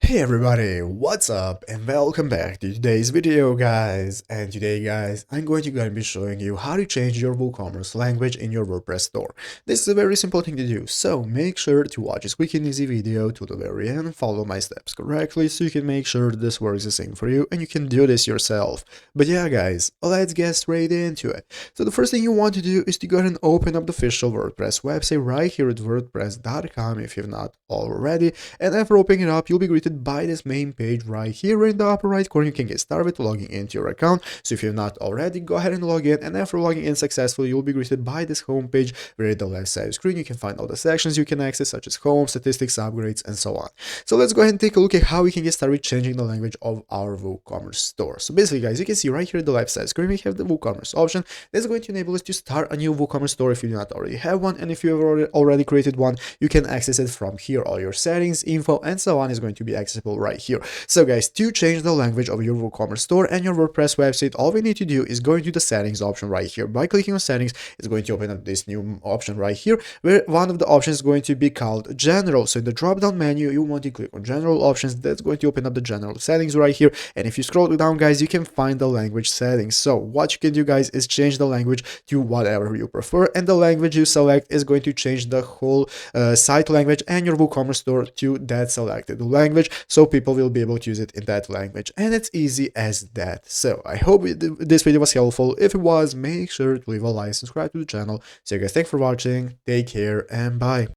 Hey everybody, what's up and welcome back to today's video guys. And today guys, I'm going to be showing you how to change your WooCommerce language in your WordPress store. This is a very simple thing to do, so make sure to watch this quick and easy video to the very end, follow my steps correctly so you can make sure this works the same for you and you can do this yourself. But yeah guys, let's get straight into it. So the first thing you want to do is to go ahead and open up the official WordPress website right here at wordpress.com if you've not already. And after opening it up, you'll be greeted by this main page right here in the upper right corner. You can get started with logging into your account. So if you're not already, go ahead and log in, and after logging in successfully, you'll be greeted by this home page where at the left side of the screen you can find all the sections you can access, such as home, statistics, upgrades, and so on. So let's go ahead and take a look at how we can get started changing the language of our WooCommerce store. So basically guys, you can see right here at the left side of the screen we have the WooCommerce option. That's going to enable us to start a new WooCommerce store if you do not already have one, and if you have already created one, you can access it from here. All your settings, info, and so on is going to be accessible right here. So guys, to change the language of your WooCommerce store and your WordPress website, all we need to do is go into the settings option right here. By clicking on settings, it's going to open up this new option right here, where one of the options is going to be called general. So in the drop down menu, you want to click on general options. That's going to open up the general settings right here. And if you scroll down guys, you can find the language settings. So what you can do guys is change the language to whatever you prefer, and the language you select is going to change the whole site language and your WooCommerce store to that selected language, so people will be able to use it in that language, and it's easy as that. So I hope this video was helpful. If it was, make sure to leave a like, subscribe to the channel. So guys, thanks for watching, take care, and bye.